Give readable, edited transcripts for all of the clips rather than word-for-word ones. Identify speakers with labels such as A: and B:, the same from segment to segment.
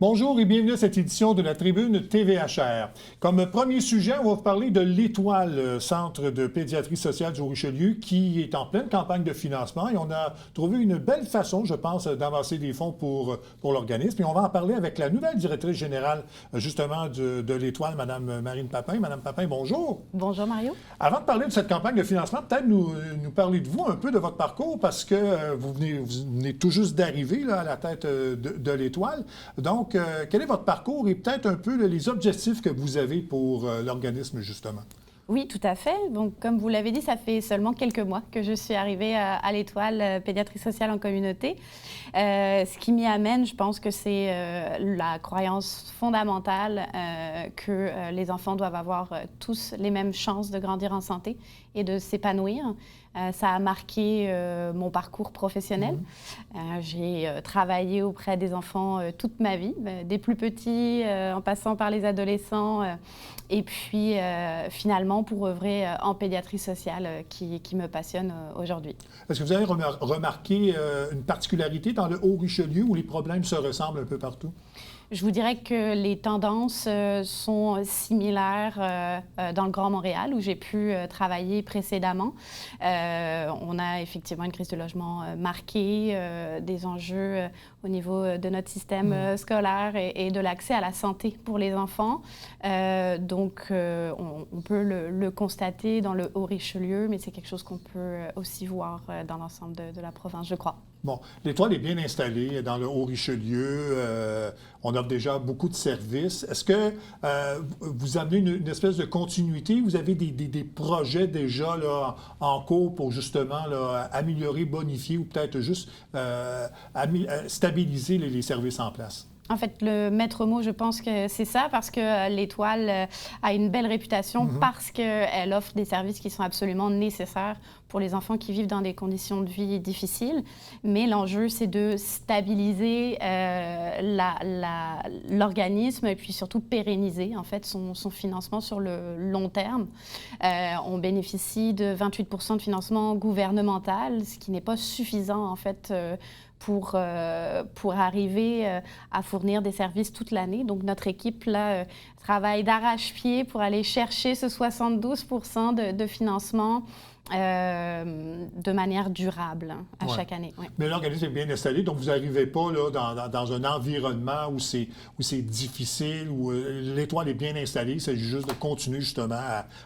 A: Bonjour et bienvenue à cette édition de la Tribune TVHR. Comme premier sujet, on va vous parler de l'Étoile, Centre de pédiatrie sociale du Haut-Richelieu, qui est en pleine campagne de financement et on a trouvé une belle façon, je pense, d'amasser des fonds pour l'organisme. Et on va en parler avec la nouvelle directrice générale, justement, de l'Étoile, Mme Marine Papin. Mme Papin, bonjour.
B: Bonjour, Mario.
A: Avant de parler de cette campagne de financement, peut-être nous parler de vous un peu, de votre parcours, parce que vous venez tout juste d'arriver à la tête de l'Étoile. Donc, quel est votre parcours et peut-être un peu les objectifs que vous avez pour l'organisme, justement?
B: Oui, tout à fait. Donc, comme vous l'avez dit, ça fait seulement quelques mois que je suis arrivée à l'Étoile pédiatrie sociale en communauté. Ce qui m'y amène, je pense que c'est la croyance fondamentale que les enfants doivent avoir tous les mêmes chances de grandir en santé et de s'épanouir. Ça a marqué mon parcours professionnel. J'ai travaillé auprès des enfants toute ma vie, des plus petits en passant par les adolescents et puis finalement pour œuvrer en pédiatrie sociale qui me passionne aujourd'hui.
A: Est-ce que vous avez remarqué une particularité dans le Haut-Richelieu où les problèmes se ressemblent un peu partout?
B: Je vous dirais que les tendances sont similaires dans le Grand Montréal, où j'ai pu travailler précédemment. On a effectivement une crise de logement marquée, des enjeux au niveau de notre système scolaire et de l'accès à la santé pour les enfants. Donc, on peut le constater dans le Haut-Richelieu, mais c'est quelque chose qu'on peut aussi voir dans l'ensemble de la province, je crois.
A: Bon, l'Étoile est bien installée dans le Haut-Richelieu. On offre déjà beaucoup de services. Est-ce que vous amenez une espèce de continuité? Vous avez des projets déjà là, en cours pour justement là, améliorer, bonifier ou peut-être juste stabiliser les services en place?
B: En fait, le maître mot, je pense que c'est ça, parce que l'Étoile a une belle réputation parce qu'elle offre des services qui sont absolument nécessaires pour les enfants qui vivent dans des conditions de vie difficiles. Mais l'enjeu, c'est de stabiliser l'organisme et puis surtout pérenniser en fait son financement sur le long terme. On bénéficie de 28 % de financement gouvernemental, ce qui n'est pas suffisant en fait pour arriver à fournir des services toute l'année. Donc, notre équipe là, travaille d'arrache-pied pour aller chercher ce 72 % de financement de manière durable à chaque année. Ouais.
A: Mais l'organisme est bien installé, donc vous n'arrivez pas là, dans un environnement où c'est difficile, où l'Étoile est bien installée. Il s'agit juste de continuer justement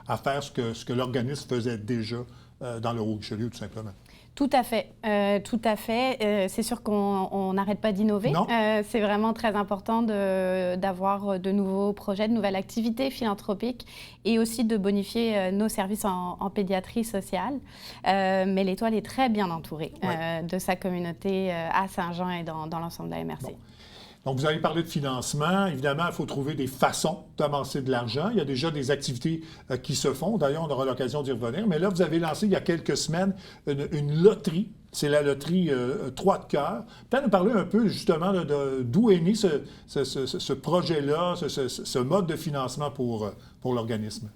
A: à faire ce que l'organisme faisait déjà dans le Haut-Richelieu, tout simplement.
B: Tout à fait, tout à fait. C'est sûr qu'on n'arrête pas d'innover. C'est vraiment très important d'avoir de nouveaux projets, de nouvelles activités philanthropiques et aussi de bonifier nos services en pédiatrie sociale. Mais l'Étoile est très bien entourée de sa communauté à Saint-Jean et dans l'ensemble de la MRC. Bon.
A: Donc, vous avez parlé de financement. Évidemment, il faut trouver des façons d'amasser de l'argent. Il y a déjà des activités qui se font. D'ailleurs, on aura l'occasion d'y revenir. Mais là, vous avez lancé il y a quelques semaines une loterie. C'est la loterie 3 de cœur. Peut-être nous parler un peu justement d'où est né ce projet-là, ce mode de financement pour l'organisme.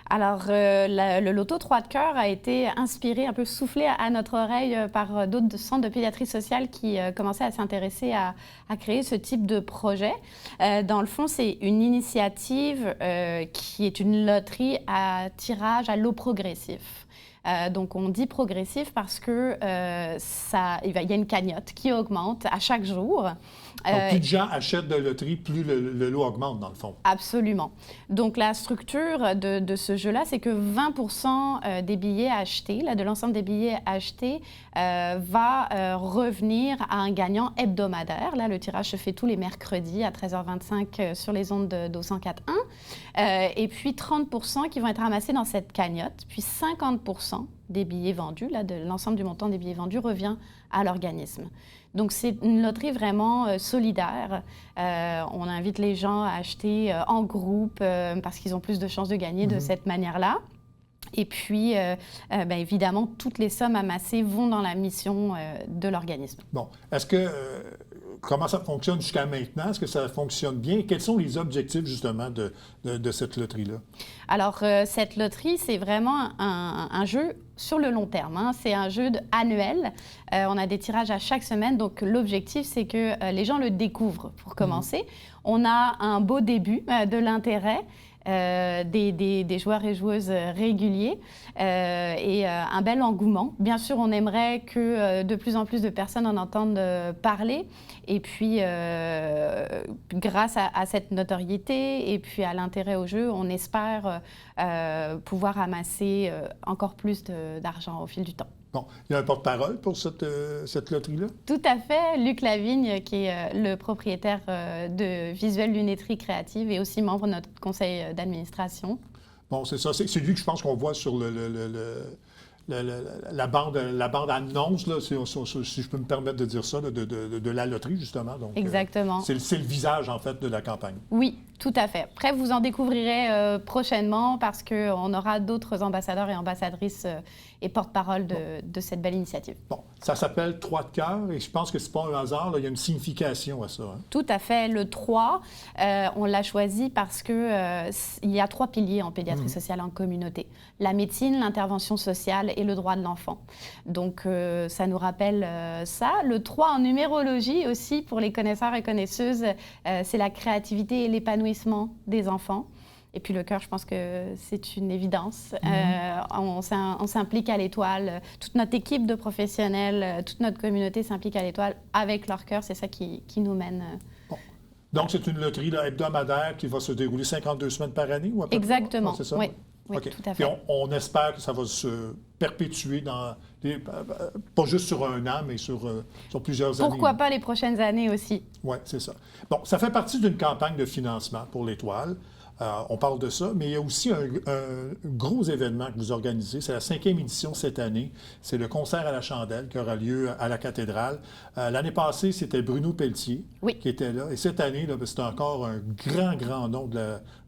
B: Alors, le loto 3 de cœur a été inspiré, un peu soufflé à notre oreille par d'autres centres de pédiatrie sociale qui commençaient à s'intéresser à créer ce type de projet. Dans le fond, c'est une initiative qui est une loterie à tirage à lot progressif. Donc, on dit progressif parce que il y a une cagnotte qui augmente à chaque jour.
A: Donc, plus de gens achètent de loterie, plus le lot augmente, dans le fond.
B: Absolument. Donc, la structure de ce jeu-là, c'est que 20 % des billets achetés, là, de l'ensemble des billets achetés, va revenir à un gagnant hebdomadaire. Là, le tirage se fait tous les mercredis à 13h25 sur les ondes de 104.1. Et puis, 30 % qui vont être ramassés dans cette cagnotte. Puis, 50 % des billets vendus, là, de l'ensemble du montant des billets vendus, revient à l'organisme. Donc, c'est une loterie vraiment solidaire. On invite les gens à acheter en groupe parce qu'ils ont plus de chances de gagner de cette manière-là. Et puis, évidemment, toutes les sommes amassées vont dans la mission de l'organisme.
A: Bon. Est-ce que comment ça fonctionne jusqu'à maintenant? Est-ce que ça fonctionne bien? Quels sont les objectifs, justement, de cette loterie-là?
B: Alors, cette loterie, c'est vraiment un jeu sur le long terme, hein. C'est un jeu annuel. On a des tirages à chaque semaine. Donc, l'objectif, c'est que les gens le découvrent, pour commencer. On a un beau début de l'intérêt. Des joueurs et joueuses réguliers et un bel engouement. Bien sûr, on aimerait que de plus en plus de personnes en entendent parler. Et puis, grâce à cette notoriété et puis à l'intérêt au jeu, on espère pouvoir amasser encore plus d'argent au fil du temps.
A: Bon, il y a un porte-parole pour cette loterie-là?
B: Tout à fait. Luc Lavigne, qui est le propriétaire de Visuel Lunetterie Créative et aussi membre de notre conseil d'administration.
A: Bon, c'est ça. C'est lui que je pense qu'on voit sur la bande annonce, là, si je peux me permettre de dire ça, de la loterie, justement. Donc,
B: exactement.
A: C'est le visage, en fait, de la campagne.
B: Oui, tout à fait. Après, vous en découvrirez prochainement parce qu'on aura d'autres ambassadeurs et ambassadrices et porte-parole de cette belle initiative. Bon,
A: ça s'appelle 3 de cœur et je pense que c'est pas un hasard, là, il y a une signification à ça. Hein?
B: Tout à fait. Le 3, on l'a choisi parce qu'il y a 3 piliers en pédiatrie sociale en communauté. La médecine, l'intervention sociale et le droit de l'enfant. Donc, ça nous rappelle ça. Le 3 en numérologie aussi, pour les connaisseurs et connaisseuses, c'est la créativité et l'épanouissement des enfants. Et puis le cœur, je pense que c'est une évidence. On s'implique à l'Étoile. Toute notre équipe de professionnels, toute notre communauté s'implique à l'Étoile avec leur cœur. C'est ça qui nous mène.
A: Bon. Donc, c'est une loterie là, hebdomadaire qui va se dérouler 52 semaines par année ou à peu près?
B: Exactement,
A: c'est ça?
B: Oui. Oui,
A: okay.
B: Tout à fait.
A: Puis on espère que ça va se perpétuer pas juste sur un an, mais sur plusieurs années.
B: Pourquoi pas les prochaines années aussi?
A: Oui, c'est ça. Bon, ça fait partie d'une campagne de financement pour l'Étoile. On parle de ça, mais il y a aussi un gros événement que vous organisez. C'est la 5e édition cette année. C'est le concert à la chandelle qui aura lieu à la cathédrale. L'année passée, c'était Bruno Pelletier qui était là. Et cette année, c'est encore un grand nom de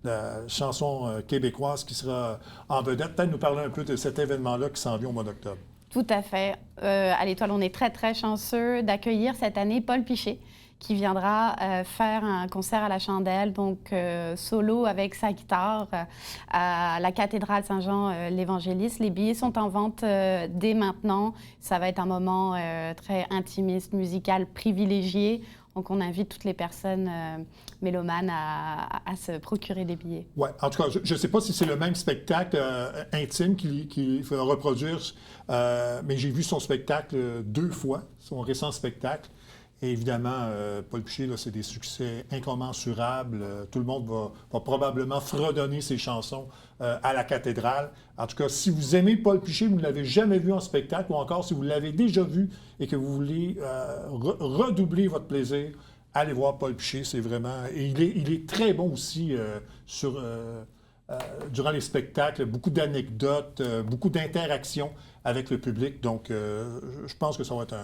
A: la chanson québécoise qui sera en vedette. Peut-être nous parler un peu de cet événement-là qui s'en vient au mois d'octobre.
B: Tout à fait. À l'Étoile, on est très chanceux d'accueillir cette année Paul Piché, qui viendra faire un concert à la chandelle, donc solo avec sa guitare à la cathédrale Saint-Jean-l'Évangéliste. Les billets sont en vente dès maintenant. Ça va être un moment très intimiste, musical, privilégié. Donc, on invite toutes les personnes mélomanes à se procurer des billets.
A: Oui, en tout cas, je ne sais pas si c'est le même spectacle intime qu'il va reproduire, mais j'ai vu son spectacle 2 fois, son récent spectacle. Et évidemment, Paul Piché, là, c'est des succès incommensurables. Tout le monde va probablement fredonner ses chansons à la cathédrale. En tout cas, si vous aimez Paul Piché, vous ne l'avez jamais vu en spectacle, ou encore si vous l'avez déjà vu et que vous voulez redoubler votre plaisir, allez voir Paul Piché. C'est vraiment... Et il est très bon aussi durant les spectacles. Beaucoup d'anecdotes, beaucoup d'interactions avec le public. Donc, je pense que ça va être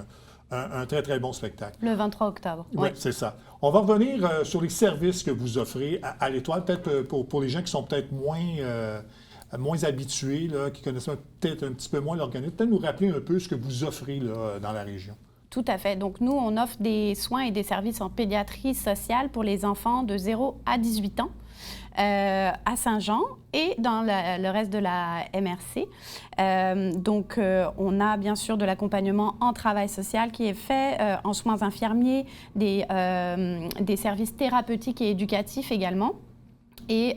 A: un très bon spectacle.
B: Le 23 octobre.
A: Oui, c'est ça. On va revenir sur les services que vous offrez à l'Étoile, peut-être pour les gens qui sont peut-être moins habitués, là, qui connaissent peut-être un petit peu moins l'organisme. Peut-être nous rappeler un peu ce que vous offrez là, dans la région.
B: Tout à fait. Donc, nous, on offre des soins et des services en pédiatrie sociale pour les enfants de 0 à 18 ans. À Saint-Jean et dans le reste de la MRC. Donc, on a bien sûr de l'accompagnement en travail social qui est fait, en soins infirmiers, des services thérapeutiques et éducatifs également. Et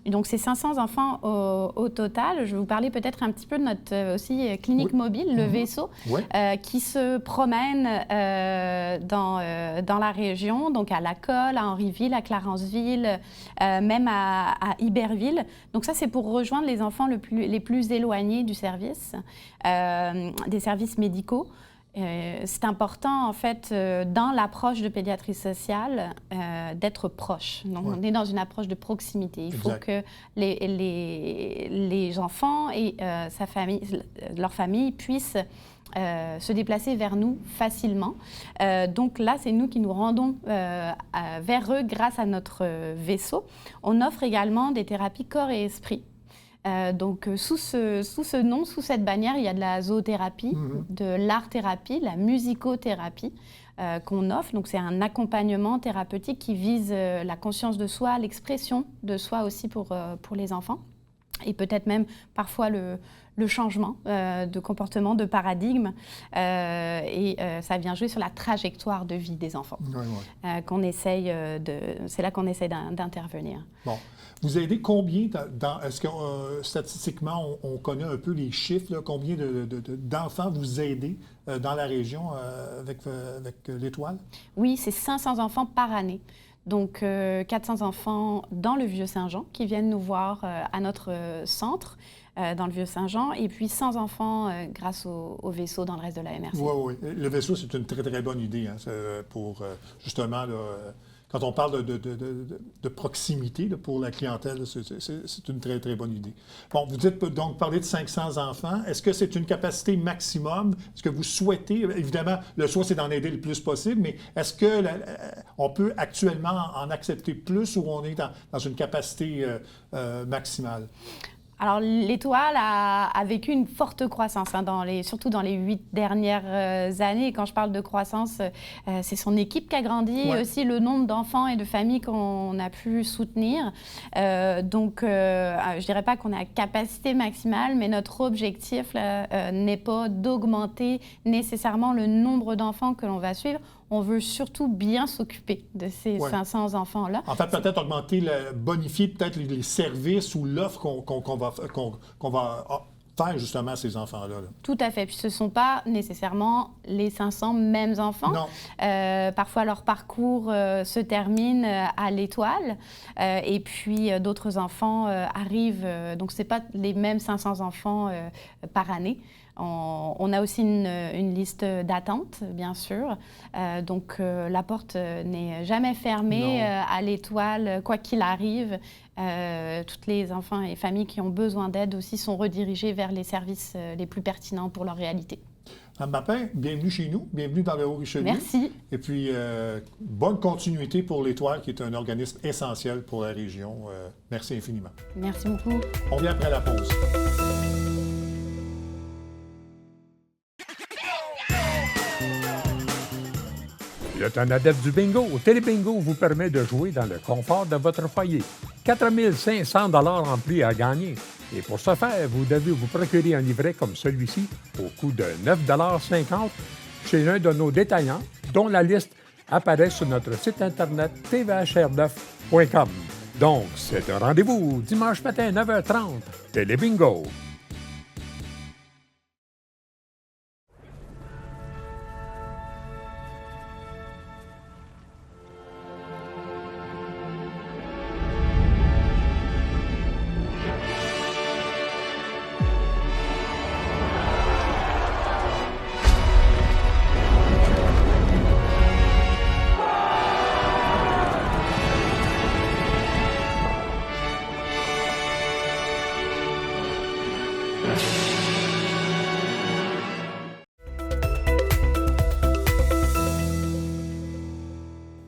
B: donc, c'est 500 enfants au total. Je vais vous parler peut-être un petit peu de notre aussi clinique mobile, le vaisseau, qui se promène dans la région, donc à Lacolle, à Henryville, à Clarenceville, même à Iberville. Donc ça, c'est pour rejoindre les enfants les plus éloignés du service, des services médicaux. C'est important, en fait, dans l'approche de pédiatrie sociale, d'être proche. Donc, on est dans une approche de proximité. Il faut que les enfants et leur famille puissent se déplacer vers nous facilement. Donc là, c'est nous qui nous rendons vers eux grâce à notre vaisseau. On offre également des thérapies corps et esprit. Donc, sous ce nom, sous cette bannière, il y a de la zoothérapie, de l'art-thérapie, la musicothérapie, qu'on offre. Donc, c'est un accompagnement thérapeutique qui vise la conscience de soi, l'expression de soi aussi pour les enfants. Et peut-être même parfois le changement de comportement, de paradigme. Ça vient jouer sur la trajectoire de vie des enfants. Qu'on essaye c'est là qu'on essaie d'intervenir.
A: Bon. Vous aidez combien, est-ce que statistiquement, on connaît un peu les chiffres, là, combien d'enfants vous aidez dans la région avec l'Étoile? Oui,
B: c'est 500 enfants par année. Donc, 400 enfants dans le Vieux-Saint-Jean qui viennent nous voir à notre centre dans le Vieux-Saint-Jean, et puis 100 enfants grâce au vaisseau dans le reste de la MRC.
A: Oui. Le vaisseau, c'est une très, très bonne idée pour, justement, là, quand on parle de proximité là, pour la clientèle, c'est une très, très bonne idée. Bon, vous dites donc parler de 500 enfants. Est-ce que c'est une capacité maximum? Est-ce que vous souhaitez, évidemment, le souhait, c'est d'en aider le plus possible, mais est-ce qu'on peut actuellement en accepter plus ou on est dans une capacité maximale?
B: Alors, l'Étoile a vécu une forte croissance, surtout dans les 8 dernières années. Quand je parle de croissance, c'est son équipe qui a grandi, et aussi le nombre d'enfants et de familles qu'on a pu soutenir. Donc, je ne dirais pas qu'on a capacité maximale, mais notre objectif n'est pas d'augmenter nécessairement le nombre d'enfants que l'on va suivre. On veut surtout bien s'occuper de ces 500 enfants-là. En fait,
A: peut-être bonifier peut-être les services ou l'offre qu'on va faire justement à ces enfants-là.
B: Tout à fait. Puis ce ne sont pas nécessairement les 500 mêmes enfants.
A: Non.
B: Parfois, leur parcours se termine à l'Étoile. Et puis, d'autres enfants arrivent. Donc, ce n'est pas les mêmes 500 enfants par année. On a aussi une liste d'attente, bien sûr. Donc, la porte n'est jamais fermée à l'Étoile, quoi qu'il arrive. Tous les enfants et familles qui ont besoin d'aide aussi sont redirigés vers les services les plus pertinents pour leur réalité.
A: Mme Mappin, bienvenue chez nous, bienvenue dans le Haut-Richelieu.
B: Merci.
A: Et puis, bonne continuité pour l'Étoile, qui est un organisme essentiel pour la région. Merci infiniment.
B: Merci beaucoup.
A: On vient après la pause.
C: Le temps adepte du bingo, Télébingo vous permet de jouer dans le confort de votre foyer. 4 500 $ en prix à gagner. Et pour ce faire, vous devez vous procurer un livret comme celui-ci au coût de 9,50 $ chez un de nos détaillants, dont la liste apparaît sur notre site internet tvhr9.com. Donc, c'est un rendez-vous dimanche matin 9h30. Télébingo.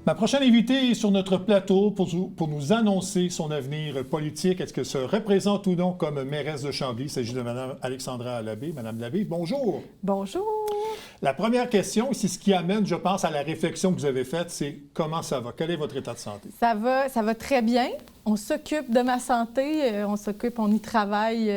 A: Ma prochaine invitée est sur notre plateau pour nous annoncer son avenir politique. Est-ce qu'elle se représente ou non comme mairesse de Chambly? Il s'agit de Mme Alexandra Labbé. Mme Labbé, bonjour.
D: Bonjour.
A: La première question, c'est ce qui amène, je pense, à la réflexion que vous avez faite, c'est comment ça va? Quel est votre état de santé?
D: Ça va très bien. On s'occupe de ma santé, on y travaille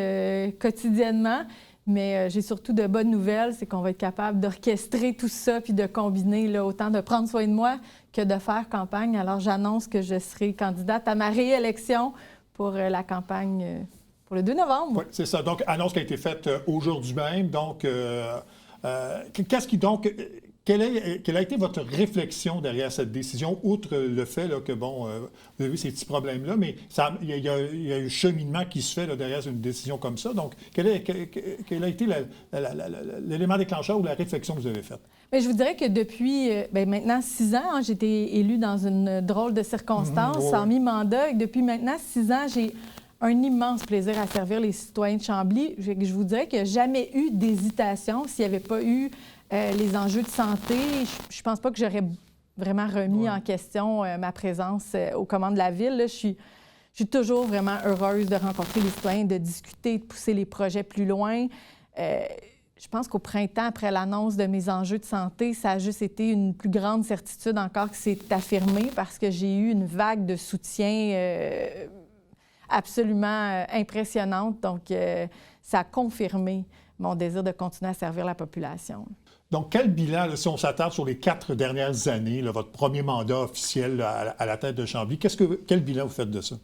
D: quotidiennement. Mais j'ai surtout de bonnes nouvelles, c'est qu'on va être capable d'orchestrer tout ça puis de combiner là, autant de prendre soin de moi que de faire campagne. Alors, j'annonce que je serai candidate à ma réélection pour la campagne pour le 2 novembre.
A: Oui, c'est ça. Donc, annonce qui a été faite aujourd'hui même. Donc, qu'est-ce qui donc... Quelle a été votre réflexion derrière cette décision, outre le fait là, que, bon, vous avez vu ces petits problèmes-là, mais il y a un cheminement qui se fait là, derrière une décision comme ça. Donc, quel a été l'élément déclencheur ou la réflexion que vous avez faite?
D: Bien, je vous dirais que depuis maintenant 6 ans, j'ai été élue dans une drôle de circonstance, en mi-mandat. Et depuis maintenant 6 ans, j'ai un immense plaisir à servir les citoyens de Chambly. Je vous dirais qu'il n'y a jamais eu d'hésitation s'il n'y avait pas eu les enjeux de santé. Je ne pense pas que j'aurais vraiment remis en question ma présence aux commandes de la ville. Là, je suis toujours vraiment heureuse de rencontrer les citoyens, de discuter, de pousser les projets plus loin. je pense qu'au printemps, après l'annonce de mes enjeux de santé, ça a juste été une plus grande certitude encore que c'est affirmé parce que j'ai eu une vague de soutien absolument impressionnante. Donc, ça a confirmé mon désir de continuer à servir la population.
A: Donc, quel bilan, là, si on s'attarde sur les 4 dernières années, là, votre premier mandat officiel là, à la tête de Chambly, quel bilan vous faites de ça?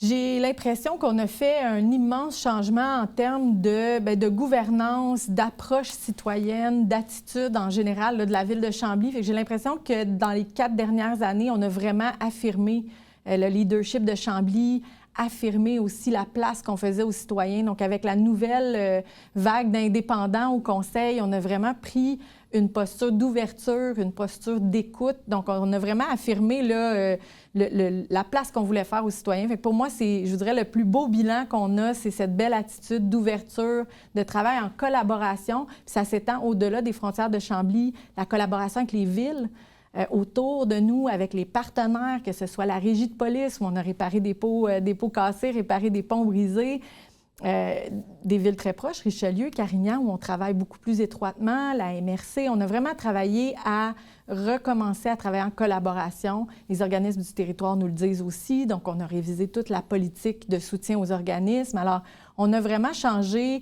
D: J'ai l'impression qu'on a fait un immense changement en termes de gouvernance, d'approche citoyenne, d'attitude en général là, de la ville de Chambly. Fait que j'ai l'impression que dans les 4 dernières années, on a vraiment affirmé le leadership de Chambly, affirmé aussi la place qu'on faisait aux citoyens. Donc, avec la nouvelle vague d'indépendants au Conseil, on a vraiment pris une posture d'ouverture, une posture d'écoute. Donc, on a vraiment affirmé là, la place qu'on voulait faire aux citoyens. Fait que pour moi, je vous dirais, le plus beau bilan qu'on a, c'est cette belle attitude d'ouverture, de travail en collaboration. Puis ça s'étend au-delà des frontières de Chambly, la collaboration avec les villes. Autour de nous, avec les partenaires, que ce soit la régie de police, où on a réparé des pots cassés, réparé des ponts brisés, des villes très proches, Richelieu, Carignan, où on travaille beaucoup plus étroitement, la MRC. On a vraiment travaillé à recommencer à travailler en collaboration. Les organismes du territoire nous le disent aussi, donc on a révisé toute la politique de soutien aux organismes. Alors, on a vraiment changé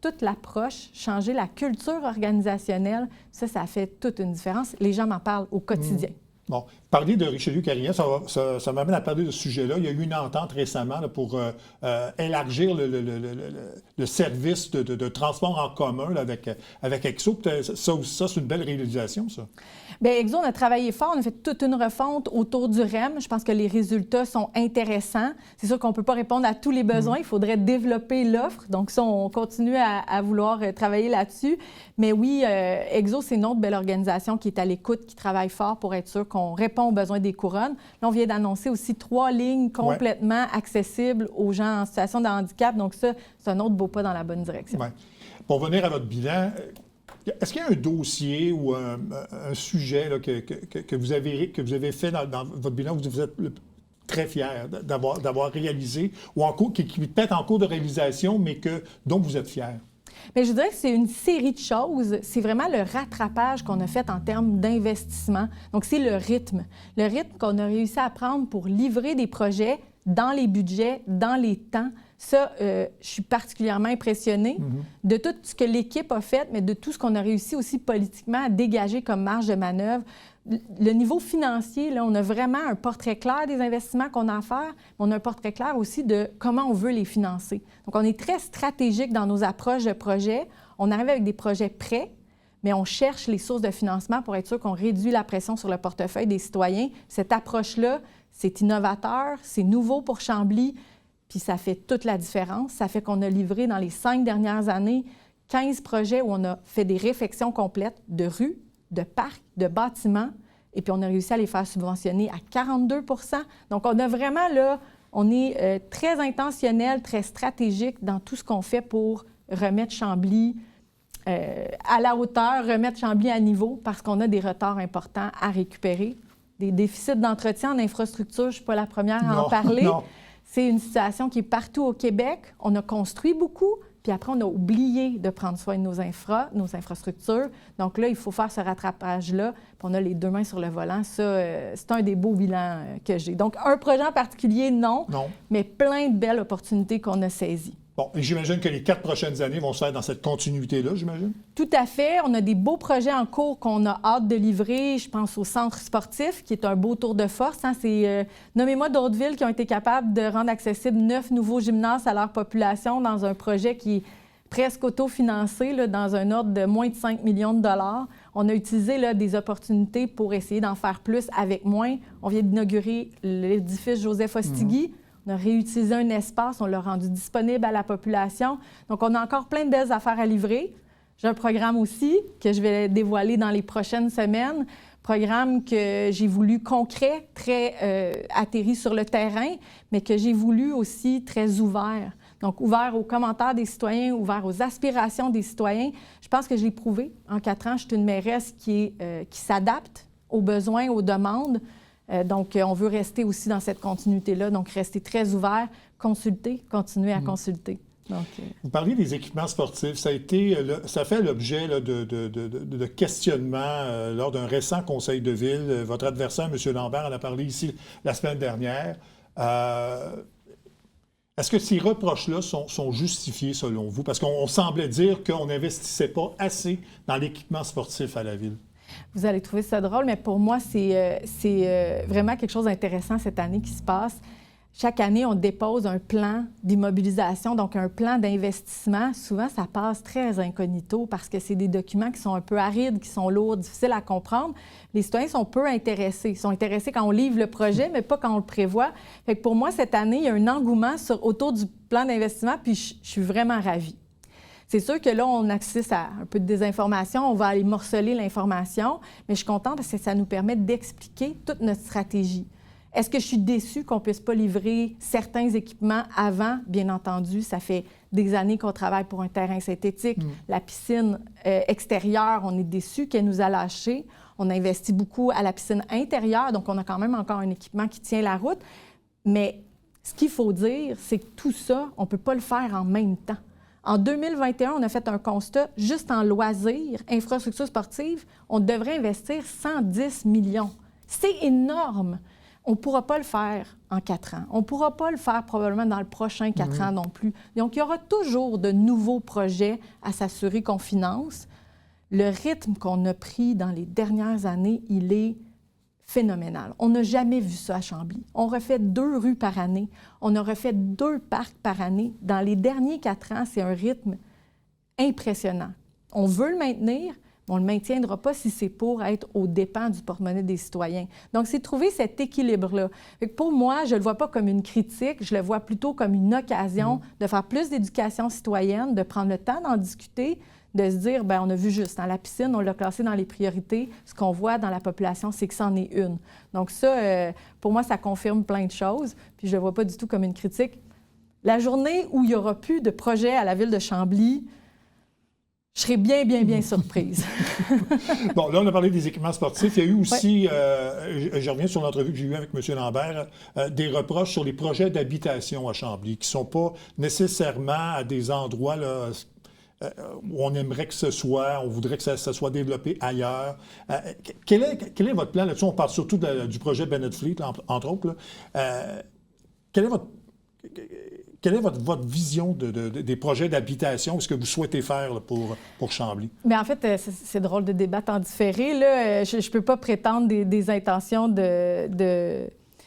D: toute l'approche, changer la culture organisationnelle, ça a fait toute une différence. Les gens m'en parlent au quotidien.
A: Bon, parler de Richelieu-Carignan, ça m'amène à parler de ce sujet-là. Il y a eu une entente récemment là, pour élargir le service de transport en commun là, avec Exo. Ça, c'est une belle réalisation, ça.
D: Bien, Exo, on a travaillé fort. On a fait toute une refonte autour du REM. Je pense que les résultats sont intéressants. C'est sûr qu'on ne peut pas répondre à tous les besoins. Il faudrait développer l'offre. Donc ça, on continue à vouloir travailler là-dessus. Mais oui, Exo, c'est une autre belle organisation qui est à l'écoute, qui travaille fort pour être sûr qu'on répond aux besoins des couronnes. Là, on vient d'annoncer aussi 3 lignes complètement accessibles aux gens en situation de handicap. Donc ça, c'est un autre beau pas dans la bonne direction.
A: Ouais. Pour revenir à votre bilan, est-ce qu'il y a un dossier ou un sujet là, que vous avez fait dans votre bilan où vous êtes très fier d'avoir réalisé ou qui peut être en cours de réalisation, mais dont vous êtes fier?
D: Bien, je dirais que c'est une série de choses. C'est vraiment le rattrapage qu'on a fait en termes d'investissement. Donc, c'est le rythme. Le rythme qu'on a réussi à prendre pour livrer des projets dans les budgets, dans les temps. Ça, je suis particulièrement impressionnée de tout ce que l'équipe a fait, mais de tout ce qu'on a réussi aussi politiquement à dégager comme marge de manœuvre. Le niveau financier, là, on a vraiment un portrait clair des investissements qu'on a à faire, mais on a un portrait clair aussi de comment on veut les financer. Donc, on est très stratégique dans nos approches de projets. On arrive avec des projets prêts, mais on cherche les sources de financement pour être sûr qu'on réduit la pression sur le portefeuille des citoyens. Cette approche-là, c'est innovateur, c'est nouveau pour Chambly, puis ça fait toute la différence. Ça fait qu'on a livré dans les 5 dernières années 15 projets où on a fait des réfections complètes de rues, de parcs, de bâtiments, et puis on a réussi à les faire subventionner à 42 %. Donc, on a vraiment, là, on est très intentionnel, très stratégique dans tout ce qu'on fait pour remettre Chambly à la hauteur, remettre Chambly à niveau, parce qu'on a des retards importants à récupérer. Des déficits d'entretien en infrastructure, je ne suis pas la première à en parler. Non. C'est une situation qui est partout au Québec. On a construit beaucoup, puis après, on a oublié de prendre soin de nos infrastructures. Donc là, il faut faire ce rattrapage-là, puis on a les 2 mains sur le volant. Ça, c'est un des beaux bilans que j'ai. Donc, un projet en particulier, non, mais plein de belles opportunités qu'on a saisies.
A: Bon, et j'imagine que les 4 prochaines années vont se faire dans cette continuité-là, j'imagine?
D: Tout à fait. On a des beaux projets en cours qu'on a hâte de livrer. Je pense au centre sportif, qui est un beau tour de force. C'est, nommez-moi d'autres villes qui ont été capables de rendre accessibles 9 nouveaux gymnases à leur population dans un projet qui est presque autofinancé, là, dans un ordre de moins de 5 millions de dollars. On a utilisé là, des opportunités pour essayer d'en faire plus avec moins. On vient d'inaugurer l'édifice Joseph Ostigui. On a réutilisé un espace, on l'a rendu disponible à la population. Donc, on a encore plein de belles affaires à livrer. J'ai un programme aussi que je vais dévoiler dans les prochaines semaines. Programme que j'ai voulu concret, très atterri sur le terrain, mais que j'ai voulu aussi très ouvert. Donc, ouvert aux commentaires des citoyens, ouvert aux aspirations des citoyens. Je pense que je l'ai prouvé. En 4 ans, je suis une mairesse qui s'adapte aux besoins, aux demandes. Donc, on veut rester aussi dans cette continuité-là. Donc, rester très ouvert, consulter, continuer à consulter. Donc,
A: Vous parliez des équipements sportifs. Ça fait l'objet là, de questionnements lors d'un récent conseil de ville. Votre adversaire, M. Lambert, en a parlé ici la semaine dernière. Est-ce que ces reproches-là sont justifiés selon vous? Parce qu'on semblait dire qu'on n'investissait pas assez dans l'équipement sportif à la ville.
D: Vous allez trouver ça drôle, mais pour moi, c'est vraiment quelque chose d'intéressant cette année qui se passe. Chaque année, on dépose un plan d'immobilisation, donc un plan d'investissement. Souvent, ça passe très incognito parce que c'est des documents qui sont un peu arides, qui sont lourds, difficiles à comprendre. Les citoyens sont peu intéressés. Ils sont intéressés quand on livre le projet, mais pas quand on le prévoit. Fait que pour moi, cette année, il y a un engouement autour du plan d'investissement, puis je suis vraiment ravie. C'est sûr que là, on assiste à un peu de désinformation, on va aller morceler l'information, mais je suis contente parce que ça nous permet d'expliquer toute notre stratégie. Est-ce que je suis déçue qu'on ne puisse pas livrer certains équipements avant? Bien entendu, ça fait des années qu'on travaille pour un terrain synthétique. La piscine extérieure, on est déçus qu'elle nous a lâchés. On a investi beaucoup à la piscine intérieure, donc on a quand même encore un équipement qui tient la route. Mais ce qu'il faut dire, c'est que tout ça, on ne peut pas le faire en même temps. En 2021, on a fait un constat, juste en loisirs, infrastructures sportives, on devrait investir 110 millions. C'est énorme. On ne pourra pas le faire en 4 ans. On ne pourra pas le faire probablement dans le prochain 4 ans non plus. Donc, il y aura toujours de nouveaux projets à s'assurer qu'on finance. Le rythme qu'on a pris dans les dernières années, il est phénoménal. On n'a jamais vu ça à Chambly. On refait 2 rues par année. On a refait 2 parcs par année. Dans les derniers 4 ans, c'est un rythme impressionnant. On veut le maintenir, mais on ne le maintiendra pas si c'est pour être aux dépens du porte-monnaie des citoyens. Donc, c'est de trouver cet équilibre-là. Pour moi, je ne le vois pas comme une critique, je le vois plutôt comme une occasion de faire plus d'éducation citoyenne, de prendre le temps d'en discuter, de se dire, bien, on a vu juste, dans la piscine, on l'a classé dans les priorités. Ce qu'on voit dans la population, c'est que c'en est une. Donc ça, pour moi, ça confirme plein de choses, puis je ne le vois pas du tout comme une critique. La journée où il n'y aura plus de projet à la ville de Chambly, je serais bien surprise.
A: Bon, là, on a parlé des équipements sportifs. Il y a eu aussi, je reviens sur l'entrevue que j'ai eue avec M. Lambert, des reproches sur les projets d'habitation à Chambly, qui ne sont pas nécessairement à des endroits là, où on aimerait que ce soit, on voudrait que ça soit développé ailleurs. Quel est votre plan là-dessus? On parle surtout du projet Bennett Fleet, entre autres. Là. Quelle est votre vision des projets d'habitation? Ce que vous souhaitez faire là, pour Chambly?
D: Bien, en fait, c'est drôle de débattre en différé. Là. Je ne peux pas prétendre des intentions de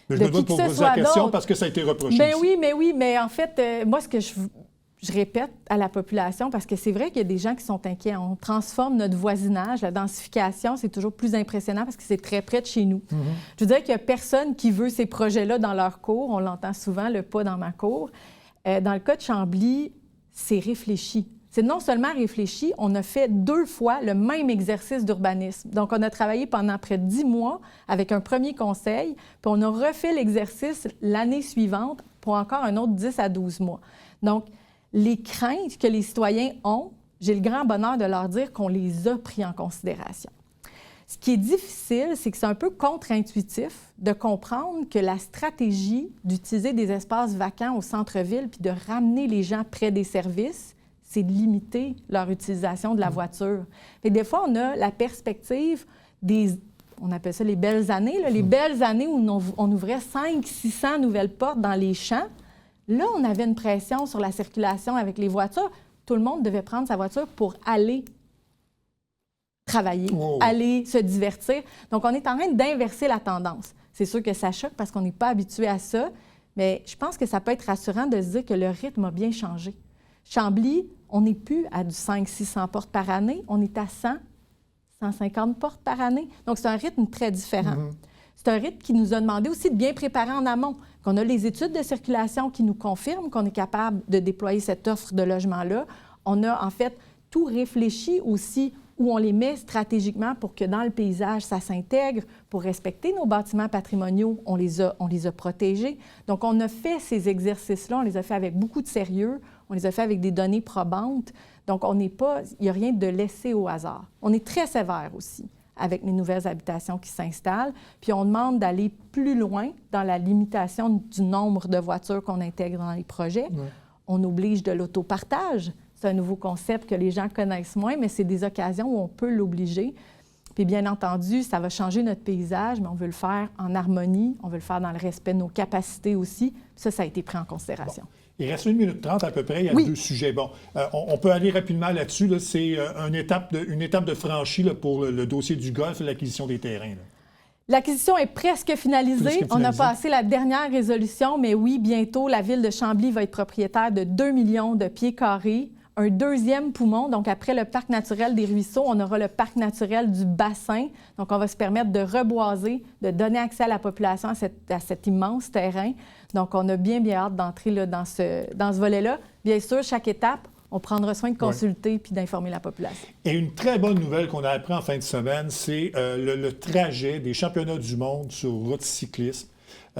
A: mais je me dois de vous poser la question parce que ça a été reproché.
D: Mais oui, mais en fait, moi, ce que je répète à la population, parce que c'est vrai qu'il y a des gens qui sont inquiets. On transforme notre voisinage. La densification, c'est toujours plus impressionnant parce que c'est très près de chez nous. Je veux dire qu'il n'y a personne qui veut ces projets-là dans leur cour. On l'entend souvent, le pas dans ma cour. Dans le cas de Chambly, c'est réfléchi. C'est non seulement réfléchi, on a fait 2 fois le même exercice d'urbanisme. Donc, on a travaillé pendant près de 10 mois avec un premier conseil, puis on a refait l'exercice l'année suivante pour encore un autre 10 à 12 mois. Donc, les craintes que les citoyens ont, j'ai le grand bonheur de leur dire qu'on les a pris en considération. Ce qui est difficile, c'est que c'est un peu contre-intuitif de comprendre que la stratégie d'utiliser des espaces vacants au centre-ville puis de ramener les gens près des services, c'est de limiter leur utilisation de la voiture. Et des fois, on a la perspective on appelle ça les belles années, là, les belles années où on ouvrait 500-600 nouvelles portes dans les champs. Là, on avait une pression sur la circulation avec les voitures. Tout le monde devait prendre sa voiture pour aller travailler, aller se divertir. Donc, on est en train d'inverser la tendance. C'est sûr que ça choque parce qu'on n'est pas habitué à ça, mais je pense que ça peut être rassurant de se dire que le rythme a bien changé. Chambly, on n'est plus à du 500-600 portes par année, on est à 100-150 portes par année. Donc, c'est un rythme très différent. C'est un rythme qui nous a demandé aussi de bien préparer en amont, qu'on a les études de circulation qui nous confirment qu'on est capable de déployer cette offre de logement-là. On a en fait tout réfléchi aussi où on les met stratégiquement pour que dans le paysage, ça s'intègre, pour respecter nos bâtiments patrimoniaux, on les a protégés. Donc, on a fait ces exercices-là, on les a fait avec beaucoup de sérieux, on les a fait avec des données probantes. Donc, il n'y a rien de laissé au hasard. On est très sévère aussi avec les nouvelles habitations qui s'installent, puis on demande d'aller plus loin dans la limitation du nombre de voitures qu'on intègre dans les projets. on oblige de l'autopartage. C'est un nouveau concept que les gens connaissent moins, mais c'est des occasions où on peut l'obliger. Puis bien entendu, ça va changer notre paysage, mais on veut le faire en harmonie, on veut le faire dans le respect de nos capacités aussi. Ça a été pris en considération.
A: Bon. Il reste 1 minute 30 à peu près, il y a 2 sujets. Bon, on peut aller rapidement là-dessus. Là. C'est une étape de franchie là, pour le dossier du golf et l'acquisition des terrains. Là.
D: L'acquisition est presque finalisée. On a passé la dernière résolution, mais oui, bientôt, la Ville de Chambly va être propriétaire de 2 millions de pieds carrés. Un deuxième poumon, donc après le parc naturel des Ruisseaux, on aura le parc naturel du bassin. Donc, on va se permettre de reboiser, de donner accès à la population à cet immense terrain. Donc, on a bien hâte d'entrer là, dans ce volet-là. Bien sûr, chaque étape, on prendra soin de consulter puis d'informer la population.
A: Et une très bonne nouvelle qu'on a appris en fin de semaine, c'est le trajet des championnats du monde sur route cycliste.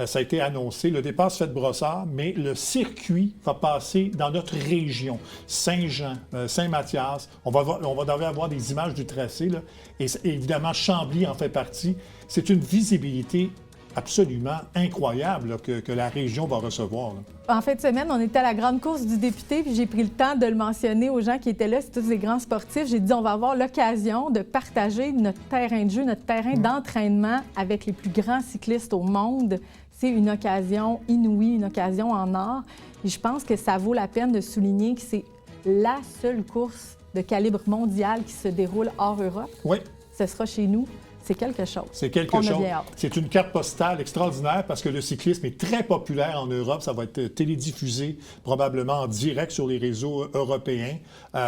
A: Ça a été annoncé. Le départ se fait de Brossard, mais le circuit va passer dans notre région. Saint-Jean, Saint-Mathias. On va devoir avoir des images du tracé. Là. Et évidemment, Chambly en fait partie. C'est une visibilité absolument incroyable là, que la région va recevoir. Là.
D: En fin de semaine, on était à la grande course du député, puis j'ai pris le temps de le mentionner aux gens qui étaient là. C'est tous des grands sportifs. J'ai dit, on va avoir l'occasion de partager notre terrain de jeu, notre terrain d'entraînement avec les plus grands cyclistes au monde. C'est une occasion inouïe, une occasion en or. Et je pense que ça vaut la peine de souligner que c'est la seule course de calibre mondial qui se déroule hors Europe.
A: Oui.
D: Ce sera chez nous. C'est quelque chose.
A: C'est quelque chose. C'est une carte postale extraordinaire parce que le cyclisme est très populaire en Europe. Ça va être télédiffusé probablement en direct sur les réseaux européens.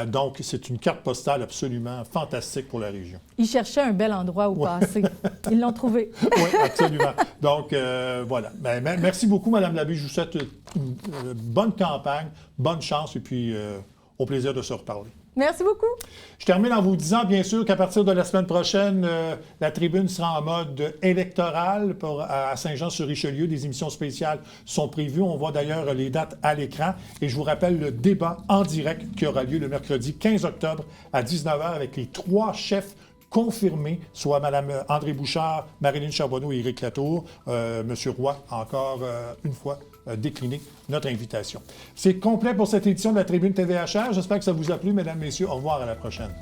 A: Donc, c'est une carte postale absolument fantastique pour la région.
D: Ils cherchaient un bel endroit où passer. Ils l'ont trouvé.
A: Oui, absolument. Donc, voilà. Ben, merci beaucoup, Mme Labbé. Je vous souhaite une bonne campagne, bonne chance et puis au plaisir de se reparler.
D: Merci beaucoup.
A: Je termine en vous disant, bien sûr, qu'à partir de la semaine prochaine, la tribune sera en mode électoral à Saint-Jean-sur-Richelieu. Des émissions spéciales sont prévues. On voit d'ailleurs les dates à l'écran. Et je vous rappelle le débat en direct qui aura lieu le mercredi 15 octobre à 19h avec les 3 chefs confirmés, soit Mme André Bouchard, Marilyn Charbonneau et Éric Latour. M. Roy, encore une fois, décliné notre invitation. C'est complet pour cette édition de la Tribune TVHR. J'espère que ça vous a plu, mesdames, messieurs. Au revoir, à la prochaine.